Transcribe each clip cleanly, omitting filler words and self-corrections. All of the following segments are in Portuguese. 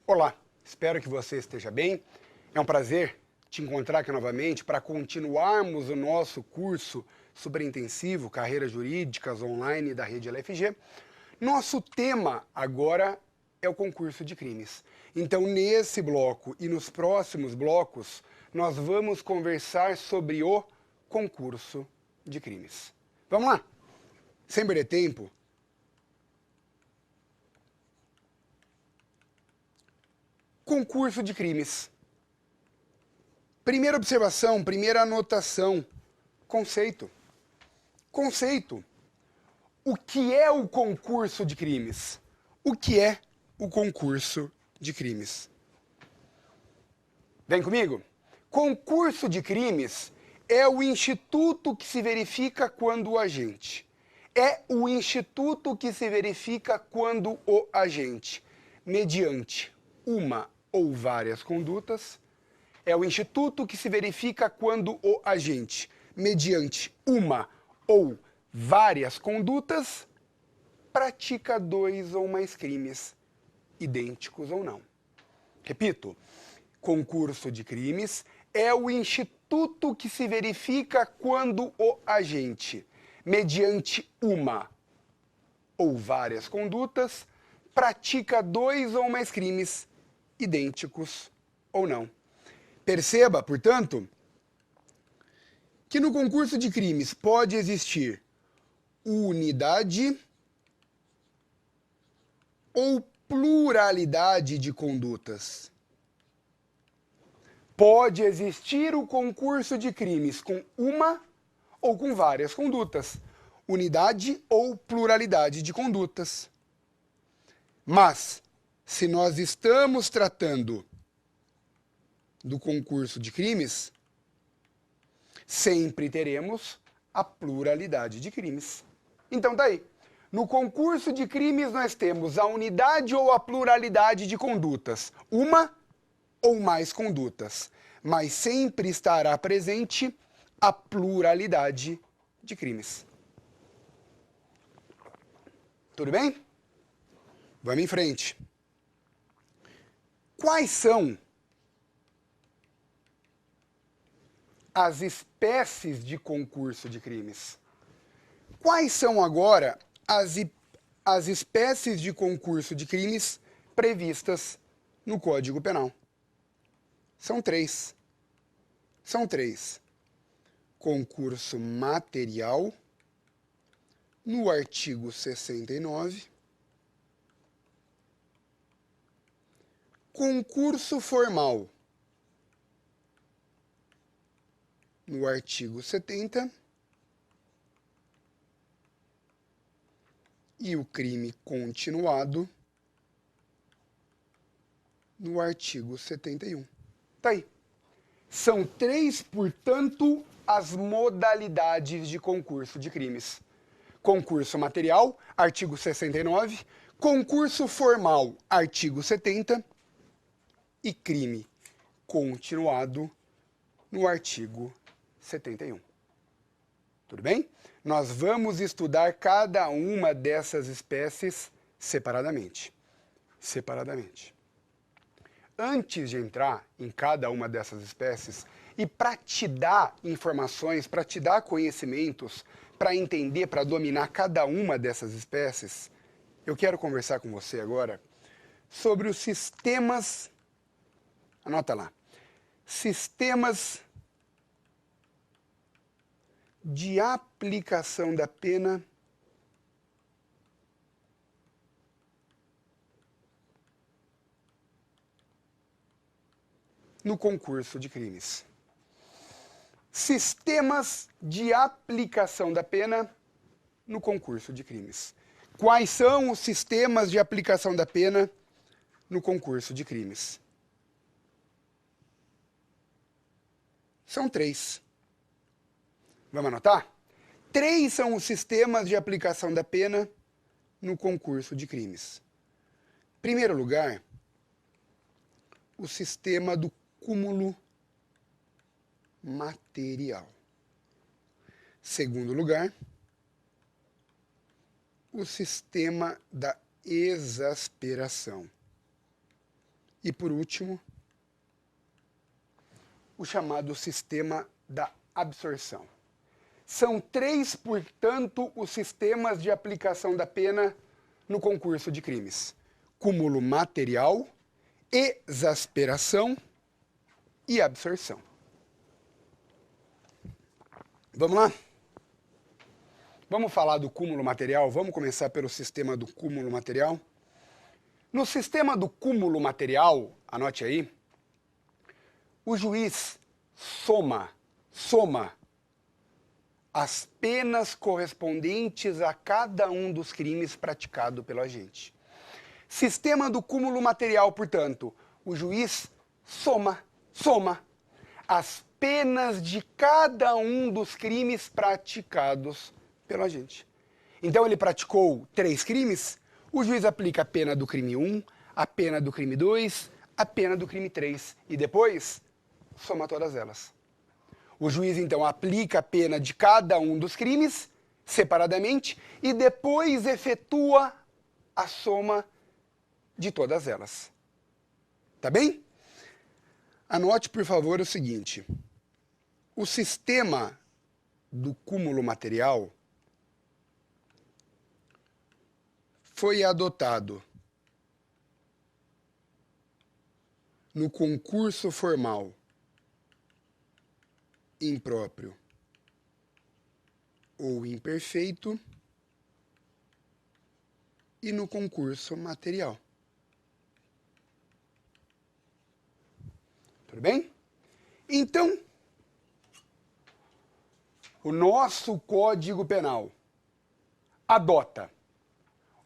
Olá, espero que você esteja bem. É um prazer te encontrar aqui novamente para continuarmos o nosso curso super intensivo Carreiras Jurídicas Online da Rede LFG. Nosso tema agora é o concurso de crimes. Então, nesse bloco e nos próximos blocos, nós vamos conversar sobre o concurso de crimes. Vamos lá? Sem perder tempo, concurso de crimes. Primeira observação, primeira anotação, conceito. Conceito. O que é o concurso de crimes? O que é o concurso de crimes? Vem comigo? Concurso de crimes é o instituto que se verifica quando o agente. É o instituto que se verifica quando o agente, mediante uma ou várias condutas, é o instituto que se verifica quando o agente, mediante uma ou várias condutas, pratica dois ou mais crimes, idênticos ou não. Repito, concurso de crimes é o instituto que se verifica quando o agente, mediante uma ou várias condutas, pratica dois ou mais crimes, idênticos ou não. Perceba, portanto, que no concurso de crimes pode existir unidade ou pluralidade de condutas. Pode existir o concurso de crimes com uma ou com várias condutas, unidade ou pluralidade de condutas. Mas, se nós estamos tratando do concurso de crimes, sempre teremos a pluralidade de crimes. Então, daí, no concurso de crimes nós temos a unidade ou a pluralidade de condutas, uma ou mais condutas, mas sempre estará presente a pluralidade de crimes. Tudo bem? Vamos em frente. Quais são as espécies de concurso de crimes? Quais são agora as espécies de concurso de crimes previstas no Código Penal? São três. São três. Concurso material, no artigo 69. Concurso formal, no artigo 70. E o crime continuado, no artigo 71. Tá aí. São três, portanto, as modalidades de concurso de crimes. Concurso material, artigo 69. Concurso formal, artigo 70. E crime continuado, no artigo 71. Tudo bem? Nós vamos estudar cada uma dessas espécies separadamente. Antes de entrar em cada uma dessas espécies, e para te dar informações, para te dar conhecimentos, para entender, para dominar cada uma dessas espécies, eu quero conversar com você agora sobre os sistemas, anota lá, sistemas de aplicação da pena no concurso de crimes. Sistemas de aplicação da pena no concurso de crimes. Quais são os sistemas de aplicação da pena no concurso de crimes? São três. Vamos anotar? Três são os sistemas de aplicação da pena no concurso de crimes. Em primeiro lugar, o sistema do cúmulo material. Segundo lugar, o sistema da exasperação. E por último, o chamado sistema da absorção. São 3, portanto, os sistemas de aplicação da pena no concurso de crimes: cúmulo material, exasperação e absorção. Vamos lá? Vamos falar do cúmulo material? Vamos começar pelo sistema do cúmulo material? No sistema do cúmulo material, anote aí, o juiz soma as penas correspondentes a cada um dos crimes praticados pelo agente. Sistema do cúmulo material, portanto, o juiz soma as penas de cada um dos crimes praticados pelo agente. Então ele praticou 3 crimes, o juiz aplica a pena do crime 1, a pena do crime 2, a pena do crime 3 e depois soma todas elas. O juiz então aplica a pena de cada um dos crimes separadamente e depois efetua a soma de todas elas. Tá bem? Anote, por favor, o seguinte: o sistema do cúmulo material foi adotado no concurso formal impróprio ou imperfeito e no concurso material. Tudo bem? Então, o nosso Código Penal adota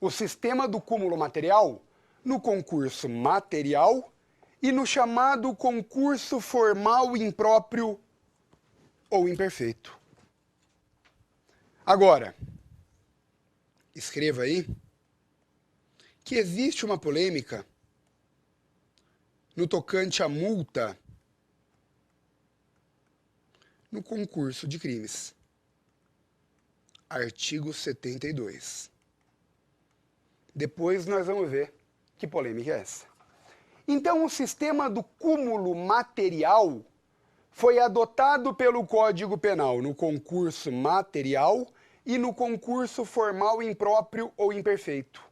o sistema do cúmulo material no concurso material e no chamado concurso formal impróprio ou imperfeito. Agora, escreva aí que existe uma polêmica no tocante à multa no concurso de crimes. Artigo 72. Depois nós vamos ver que polêmica é essa. Então, o sistema do cúmulo material foi adotado pelo Código Penal no concurso material e no concurso formal impróprio ou imperfeito.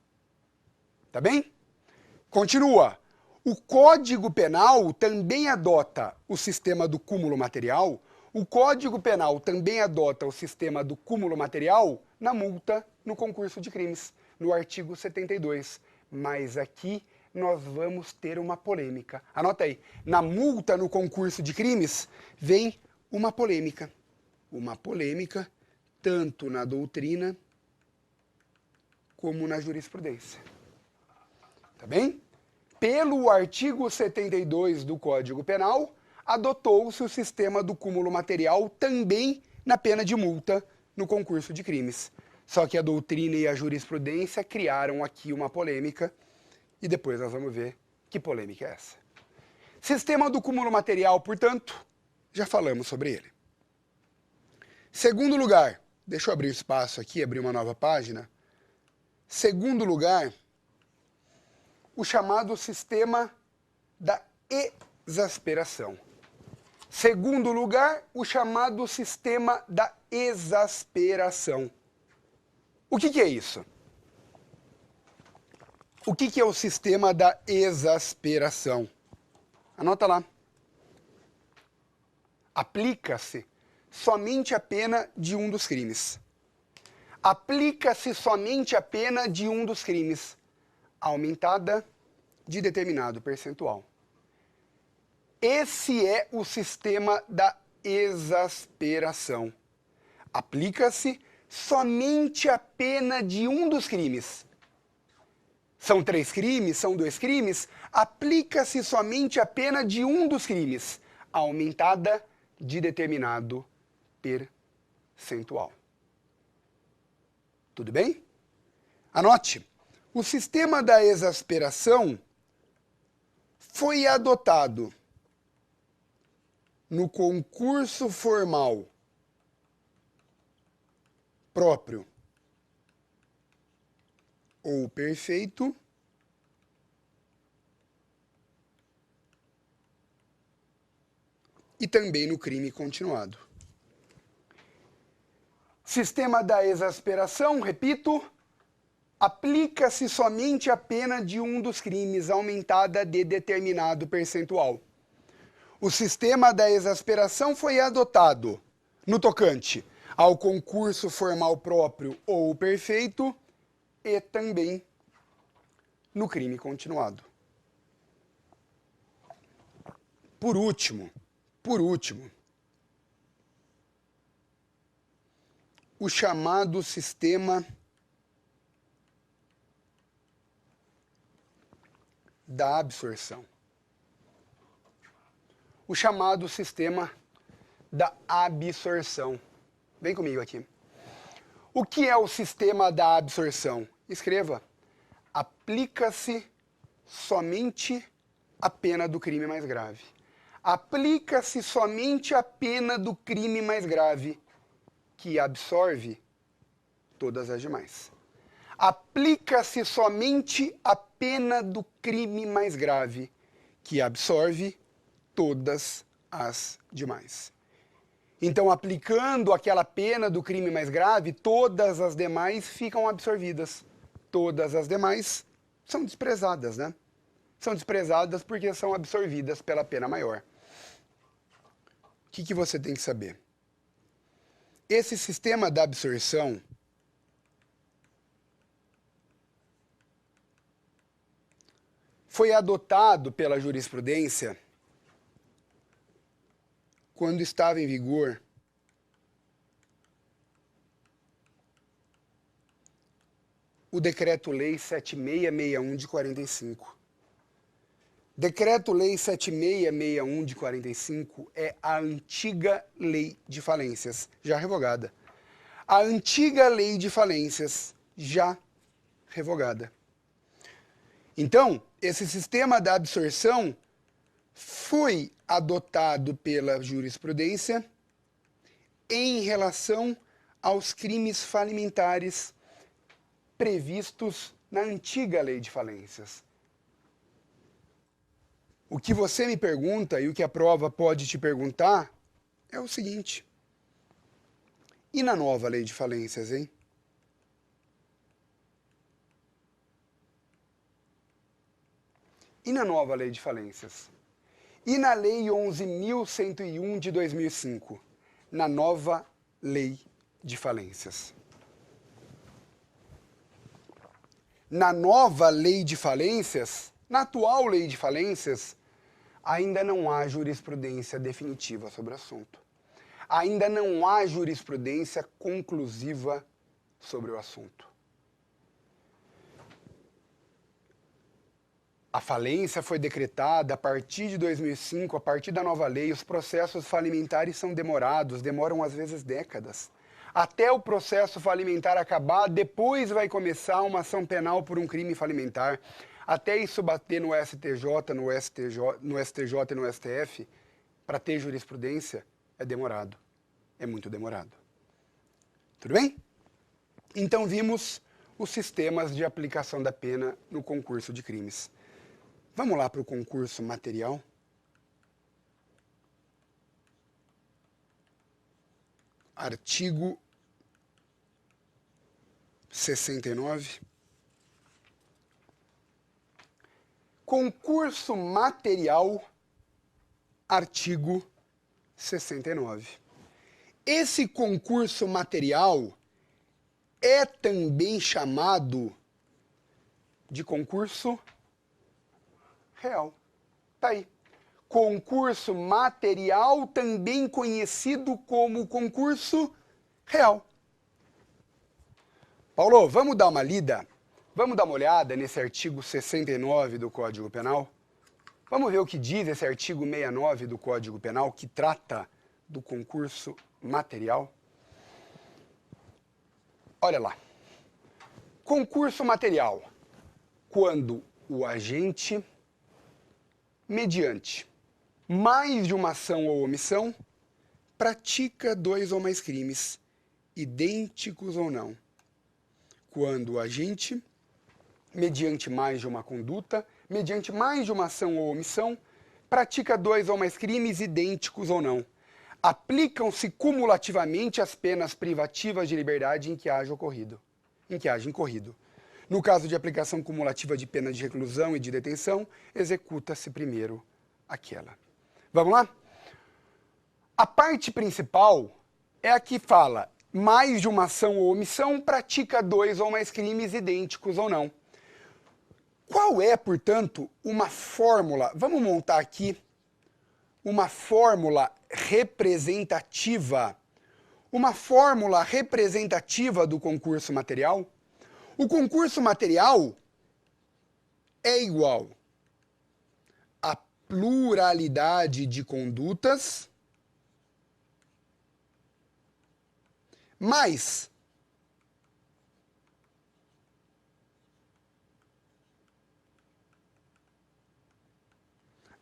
Tá bem? Continua. O Código Penal também adota o sistema do cúmulo material. O Código Penal também adota o sistema do cúmulo material na multa no concurso de crimes, no artigo 72. Mas aqui nós vamos ter uma polêmica. Anota aí. Na multa no concurso de crimes vem uma polêmica. Uma polêmica tanto na doutrina como na jurisprudência. Tá bem? Pelo artigo 72 do Código Penal, adotou-se o sistema do cúmulo material também na pena de multa no concurso de crimes. Só que a doutrina e a jurisprudência criaram aqui uma polêmica e depois nós vamos ver que polêmica é essa. Sistema do cúmulo material, portanto, já falamos sobre ele. Segundo lugar, deixa eu abrir espaço aqui, abrir uma nova página. Segundo lugar, o chamado sistema da exasperação. Segundo lugar, o chamado sistema da exasperação. O que é isso? O que é o sistema da exasperação? Anota lá. Aplica-se somente a pena de um dos crimes. Aplica-se somente a pena de um dos crimes, aumentada de determinado percentual. Esse é o sistema da exasperação. Aplica-se somente a pena de um dos crimes. São 3 crimes, são 2 crimes, aplica-se somente a pena de um dos crimes, aumentada de determinado percentual. Tudo bem? Anote. O sistema da exasperação foi adotado no concurso formal próprio ou perfeito e também no crime continuado. Sistema da exasperação, repito, aplica-se somente a pena de um dos crimes aumentada de determinado percentual. O sistema da exasperação foi adotado no tocante ao concurso formal próprio ou perfeito e também no crime continuado. Por último, o chamado sistema da absorção. O chamado sistema da absorção. Vem comigo aqui. O que é o sistema da absorção? Escreva. Aplica-se somente a pena do crime mais grave. Aplica-se somente a pena do crime mais grave, que absorve todas as demais. Aplica-se somente a pena do crime mais grave, que absorve todas as demais. Então, aplicando aquela pena do crime mais grave, todas as demais ficam absorvidas. Todas as demais são desprezadas, né? São desprezadas porque são absorvidas pela pena maior. O que você tem que saber? Esse sistema da absorção foi adotado pela jurisprudência quando estava em vigor o Decreto-Lei 7661 de 45. Decreto-Lei 7661 de 45 é a antiga Lei de Falências, já revogada. A antiga Lei de Falências, já revogada. Então, esse sistema da absorção foi adotado pela jurisprudência em relação aos crimes falimentares previstos na antiga Lei de Falências. O que você me pergunta e o que a prova pode te perguntar é o seguinte: e na nova Lei de Falências, hein? E na nova Lei de Falências? E na Lei 11.101 de 2005? Na nova Lei de Falências. Na nova Lei de Falências, na atual Lei de Falências, ainda não há jurisprudência definitiva sobre o assunto. Ainda não há jurisprudência conclusiva sobre o assunto. A falência foi decretada a partir de 2005, a partir da nova lei. Os processos falimentares são demorados, demoram às vezes décadas. Até o processo falimentar acabar, depois vai começar uma ação penal por um crime falimentar. Até isso bater no STJ, no STJ e no STF, para ter jurisprudência, é demorado. É muito demorado. Tudo bem? Então vimos os sistemas de aplicação da pena no concurso de crimes. Vamos lá para o concurso material? Artigo 69. Concurso material, artigo 69. Esse concurso material é também chamado de concurso real. Tá aí. Concurso material, também conhecido como concurso real. Paulo, vamos dar uma lida? Vamos dar uma olhada nesse artigo 69 do Código Penal? Vamos ver o que diz esse artigo 69 do Código Penal, que trata do concurso material? Olha lá. Concurso material. Quando o agente, mediante mais de uma ação ou omissão, pratica dois ou mais crimes, idênticos ou não. Quando o agente, mediante mais de uma conduta, mediante mais de uma ação ou omissão, pratica 2 ou mais crimes idênticos ou não. Aplicam-se cumulativamente as penas privativas de liberdade em que haja incorrido. No caso de aplicação cumulativa de pena de reclusão e de detenção, executa-se primeiro aquela. Vamos lá? A parte principal é a que fala mais de uma ação ou omissão, pratica 2 ou mais crimes idênticos ou não. Qual é, portanto, uma fórmula? Vamos montar aqui uma fórmula representativa. Uma fórmula representativa do concurso material. O concurso material é igual à pluralidade de condutas mais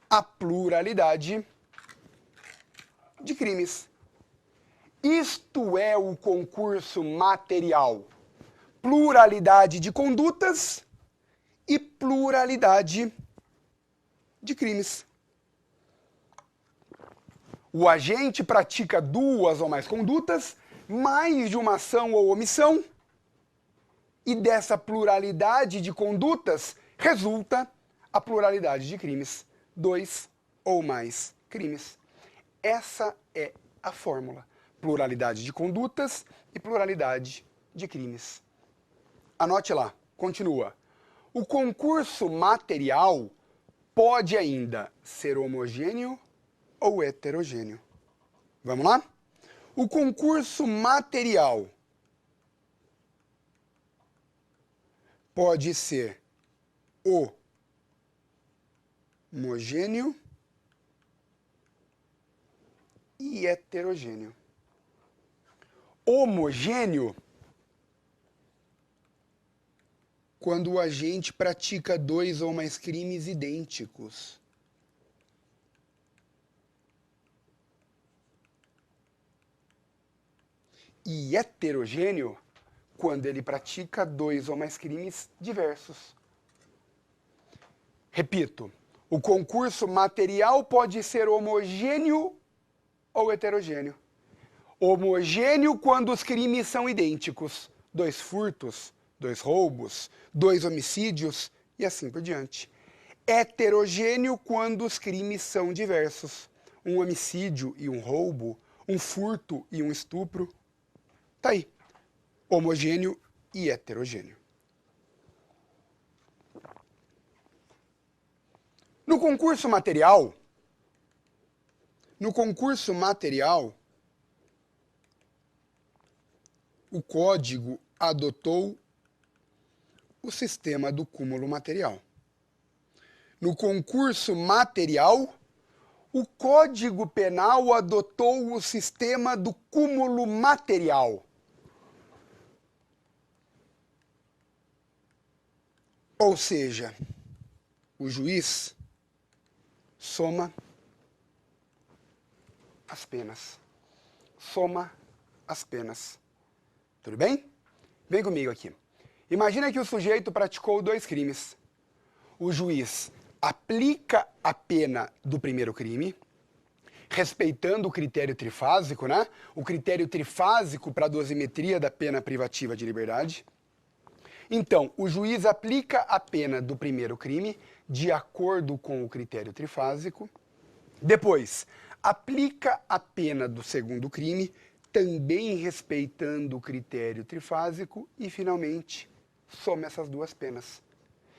a pluralidade de crimes. Isto é o concurso material. Pluralidade de condutas e pluralidade de crimes. O agente pratica 2 ou mais condutas, mais de uma ação ou omissão, e dessa pluralidade de condutas resulta a pluralidade de crimes. 2 ou mais crimes. Essa é a fórmula. Pluralidade de condutas e pluralidade de crimes. Anote lá, continua. O concurso material pode ainda ser homogêneo ou heterogêneo. Vamos lá? O concurso material pode ser homogêneo e heterogêneo. Homogêneo quando o agente pratica 2 ou mais crimes idênticos. E heterogêneo quando ele pratica 2 ou mais crimes diversos. Repito, o concurso material pode ser homogêneo ou heterogêneo. Homogêneo quando os crimes são idênticos. 2 furtos, 2 roubos, 2 homicídios e assim por diante. Heterogêneo quando os crimes são diversos. Um homicídio e um roubo, um furto e um estupro. Tá aí. Homogêneo e heterogêneo. No concurso material, o código adotou o sistema do cúmulo material. No concurso material, o Código Penal adotou o sistema do cúmulo material. Ou seja, o juiz soma as penas. Soma as penas. Tudo bem? Vem comigo aqui. Imagina que o sujeito praticou 2 crimes. O juiz aplica a pena do primeiro crime, respeitando o critério trifásico, né? O critério trifásico para a dosimetria da pena privativa de liberdade. Então, o juiz aplica a pena do primeiro crime de acordo com o critério trifásico. Depois, aplica a pena do segundo crime, também respeitando o critério trifásico. E, finalmente, soma essas 2 penas.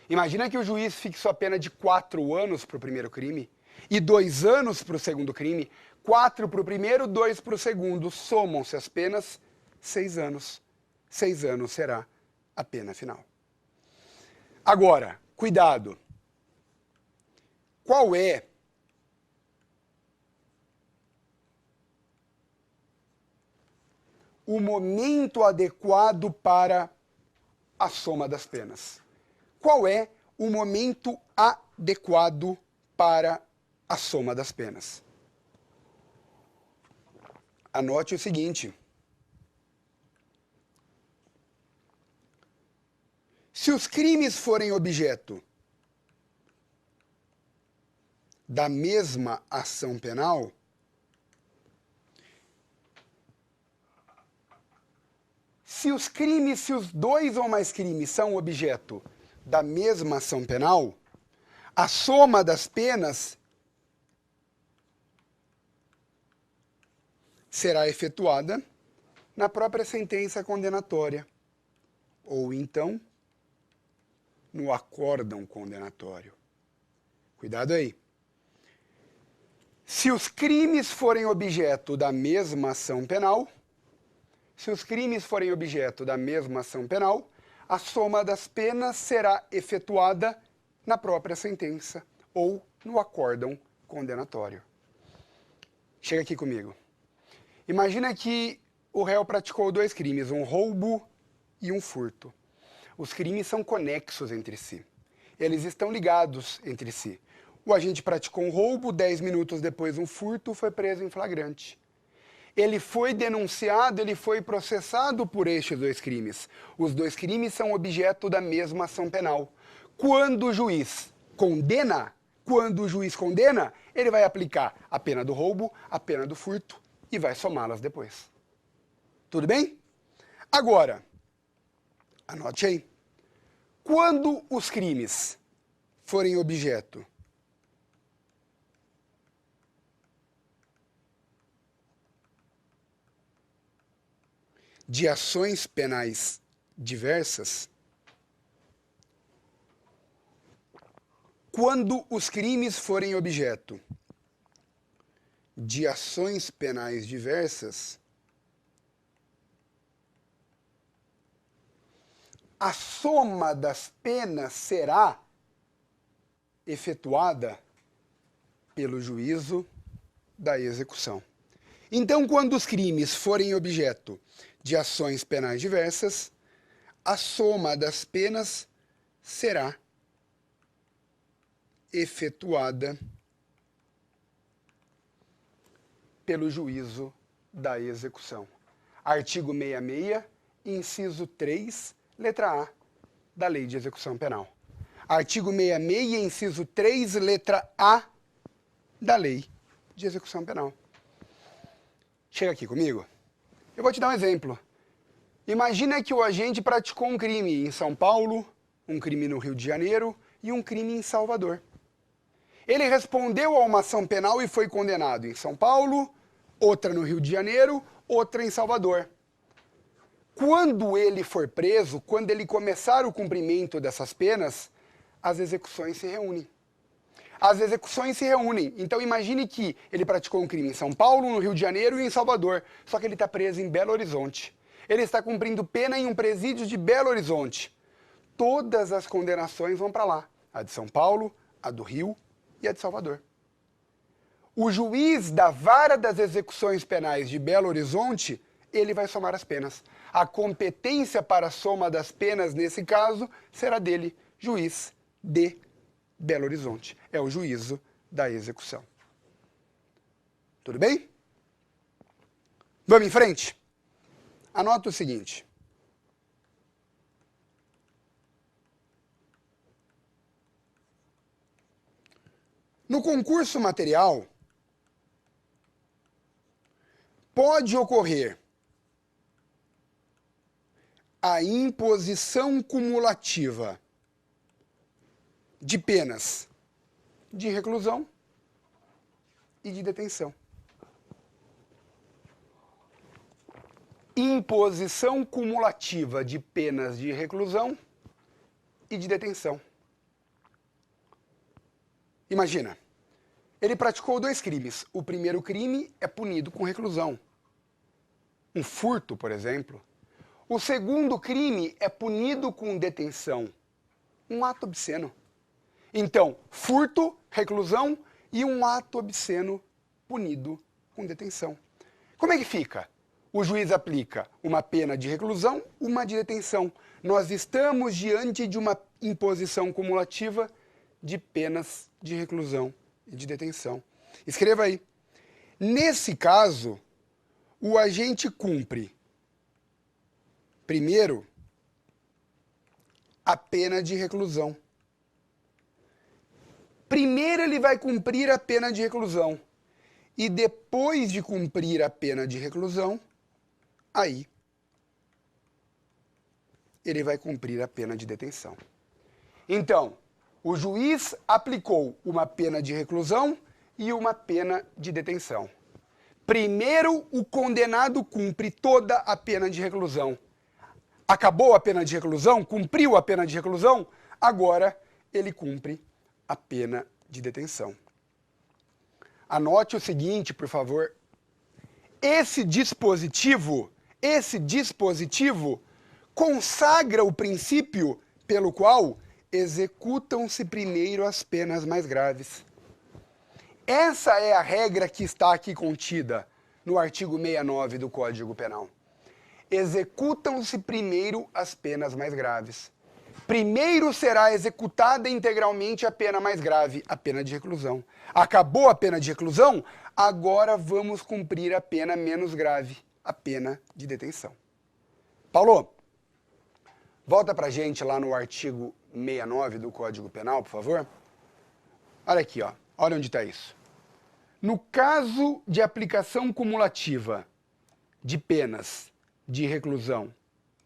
Imagina que o juiz fixou a pena de 4 anos para o primeiro crime e 2 anos para o segundo crime. 4 para o primeiro, 2 para o segundo. Somam-se as penas, 6 anos. 6 anos será a pena final. Agora, cuidado. Qual é o momento adequado para a soma das penas? Qual é o momento adequado para a soma das penas? Anote o seguinte. Se os crimes forem objeto da mesma ação penal, se os dois ou mais crimes são objeto da mesma ação penal, a soma das penas será efetuada na própria sentença condenatória, ou então no acórdão condenatório. Cuidado aí. Se os crimes forem objeto da mesma ação penal, a soma das penas será efetuada na própria sentença ou no acórdão condenatório. Chega aqui comigo. Imagina que o réu praticou dois crimes, um roubo e um furto. Os crimes são conexos entre si. Eles estão ligados entre si. O agente praticou um roubo, 10 minutos depois um furto, foi preso em flagrante. Ele foi denunciado, ele foi processado por estes dois crimes. Os dois crimes são objeto da mesma ação penal. Quando o juiz condena, ele vai aplicar a pena do roubo, a pena do furto e vai somá-las depois. Tudo bem? Agora, anote aí. Quando os crimes forem objeto de ações penais diversas, quando os crimes forem objeto de ações penais diversas, a soma das penas será efetuada pelo juízo da execução. Então, quando os crimes forem objeto de ações penais diversas, a soma das penas será efetuada pelo juízo da execução. Artigo 66, inciso 3, letra A da Lei de Execução Penal. Artigo 66, inciso 3, letra A da Lei de Execução Penal. Chega aqui comigo. Eu vou te dar um exemplo. Imagina que o agente praticou um crime em São Paulo, um crime no Rio de Janeiro e um crime em Salvador. Ele respondeu a uma ação penal e foi condenado em São Paulo, outra no Rio de Janeiro, outra em Salvador. Quando ele for preso, quando ele começar o cumprimento dessas penas, as execuções se reúnem. Então imagine que ele praticou um crime em São Paulo, no Rio de Janeiro e em Salvador, só que ele está preso em Belo Horizonte. Ele está cumprindo pena em um presídio de Belo Horizonte. Todas as condenações vão para lá. A de São Paulo, a do Rio e a de Salvador. O juiz da Vara das Execuções Penais de Belo Horizonte, ele vai somar as penas. A competência para a soma das penas, nesse caso, será dele, juiz de Belo Horizonte. É o juízo da execução. Tudo bem? Vamos em frente? Anota o seguinte. No concurso material, pode ocorrer a imposição cumulativa de penas de reclusão e de detenção. Imposição cumulativa de penas de reclusão e de detenção. Imagina, ele praticou dois crimes. O primeiro crime é punido com reclusão. Um furto, por exemplo. O segundo crime é punido com detenção. Um ato obsceno. Então, furto, reclusão e um ato obsceno punido com detenção. Como é que fica? O juiz aplica uma pena de reclusão, uma de detenção. Nós estamos diante de uma imposição cumulativa de penas de reclusão e de detenção. Escreva aí. Nesse caso, o agente cumpre, primeiro, a pena de reclusão. Primeiro ele vai cumprir a pena de reclusão. E depois de cumprir a pena de reclusão, aí ele vai cumprir a pena de detenção. Então, o juiz aplicou uma pena de reclusão e uma pena de detenção. Primeiro, o condenado cumpre toda a pena de reclusão. Acabou a pena de reclusão, cumpriu a pena de reclusão, agora ele cumpre a pena de detenção. Anote o seguinte, por favor. Esse dispositivo consagra o princípio pelo qual executam-se primeiro as penas mais graves. Essa é a regra que está aqui contida no artigo 69 do Código Penal. Executam-se primeiro as penas mais graves. Primeiro será executada integralmente a pena mais grave, a pena de reclusão. Acabou a pena de reclusão, agora vamos cumprir a pena menos grave, a pena de detenção. Paulo, volta pra gente lá no artigo 69 do Código Penal, por favor. Olha aqui, ó. Olha onde está isso. No caso de aplicação cumulativa de penas de reclusão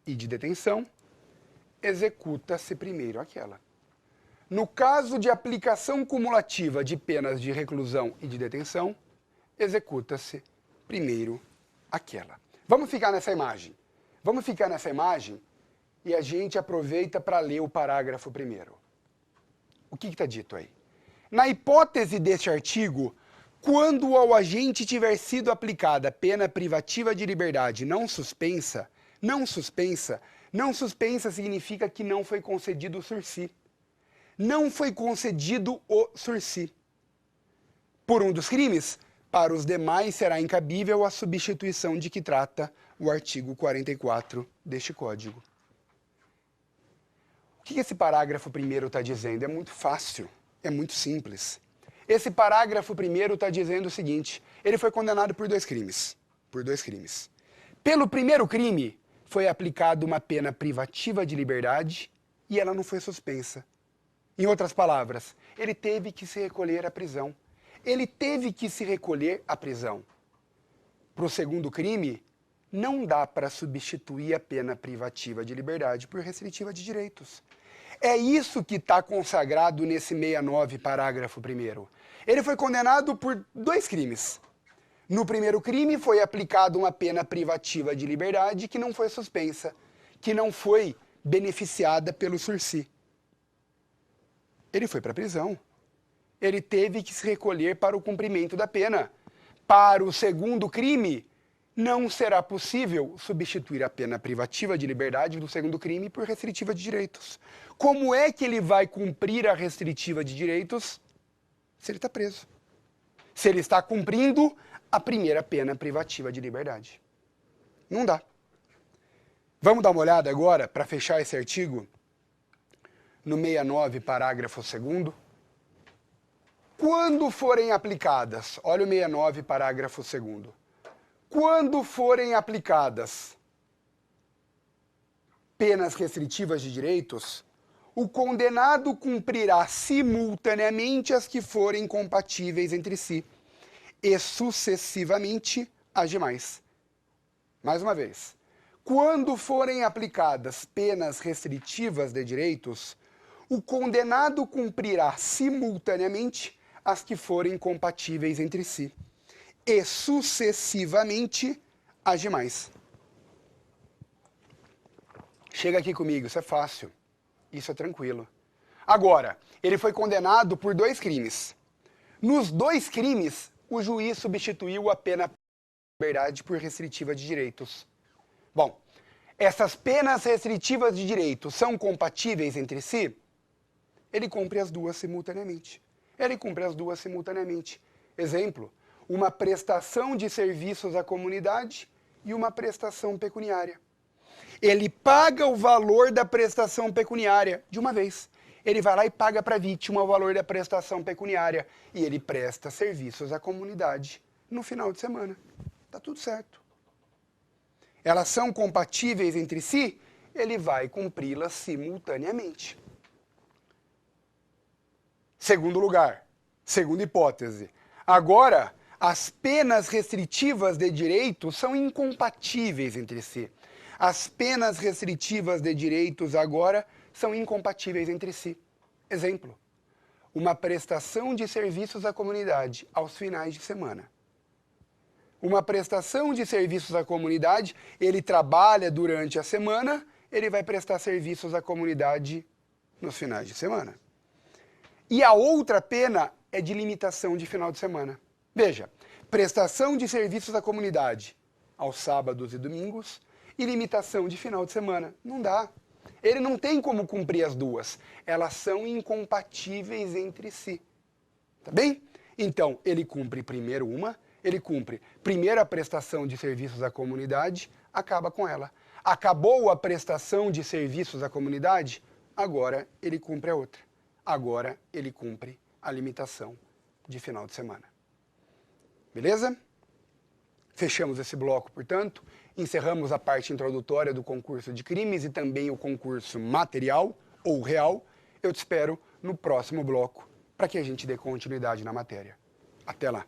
e de detenção, executa-se primeiro aquela. No caso de aplicação cumulativa de penas de reclusão e de detenção, executa-se primeiro aquela. Vamos ficar nessa imagem. Vamos ficar nessa imagem e a gente aproveita para ler o parágrafo primeiro. O que está dito aí? Na hipótese deste artigo, quando ao agente tiver sido aplicada pena privativa de liberdade não suspensa significa que não foi concedido o sursi. Não foi concedido o sursi. Por um dos crimes, para os demais será incabível a substituição de que trata o artigo 44 deste Código. O que esse parágrafo primeiro está dizendo? É muito fácil, é muito simples. Esse parágrafo primeiro está dizendo o seguinte: ele foi condenado por dois crimes. Pelo primeiro crime, foi aplicada uma pena privativa de liberdade e ela não foi suspensa. Em outras palavras, ele teve que se recolher à prisão. Para o segundo crime, não dá para substituir a pena privativa de liberdade por restritiva de direitos. É isso que está consagrado nesse 69, parágrafo 1º. Ele foi condenado por dois crimes. No primeiro crime, foi aplicada uma pena privativa de liberdade que não foi suspensa, que não foi beneficiada pelo sursi. Ele foi para a prisão. Ele teve que se recolher para o cumprimento da pena. Para o segundo crime, não será possível substituir a pena privativa de liberdade do segundo crime por restritiva de direitos. Como é que ele vai cumprir a restritiva de direitos se ele está preso? Se ele está cumprindo a primeira pena privativa de liberdade. Não dá. Vamos dar uma olhada agora, para fechar esse artigo, no 69, parágrafo 2º. Quando forem aplicadas, olha o 69, parágrafo 2º. Quando forem aplicadas penas restritivas de direitos, o condenado cumprirá simultaneamente as que forem compatíveis entre si e sucessivamente as demais. Mais uma vez, quando forem aplicadas penas restritivas de direitos, o condenado cumprirá simultaneamente as que forem compatíveis entre si e sucessivamente as demais. Chega aqui comigo, isso é fácil, isso é tranquilo. Agora, ele foi condenado por dois crimes. Nos dois crimes, o juiz substituiu a pena de liberdade por restritiva de direitos. Bom, essas penas restritivas de direitos são compatíveis entre si? Ele cumpre as duas simultaneamente. Exemplo, uma prestação de serviços à comunidade e uma prestação pecuniária. Ele paga o valor da prestação pecuniária de uma vez. Ele vai lá e paga para a vítima o valor da prestação pecuniária. E ele presta serviços à comunidade no final de semana. Tá tudo certo. Elas são compatíveis entre si? Ele vai cumpri-las simultaneamente. Segundo lugar, segunda hipótese. Agora, as penas restritivas de direito são incompatíveis entre si. As penas restritivas de direitos agora são incompatíveis entre si. Exemplo: uma prestação de serviços à comunidade aos finais de semana. Uma prestação de serviços à comunidade, ele trabalha durante a semana, ele vai prestar serviços à comunidade nos finais de semana. E a outra pena é de limitação de final de semana. Veja, prestação de serviços à comunidade aos sábados e domingos e limitação de final de semana. Não dá. Ele não tem como cumprir as duas. Elas são incompatíveis entre si. Tá bem? Então, ele cumpre primeiro uma, ele cumpre primeiro a prestação de serviços à comunidade, acaba com ela. Acabou a prestação de serviços à comunidade, agora ele cumpre a outra. Agora ele cumpre a limitação de final de semana. Beleza? Fechamos esse bloco, portanto. Encerramos a parte introdutória do concurso de crimes e também o concurso material ou real. Eu te espero no próximo bloco para que a gente dê continuidade na matéria. Até lá!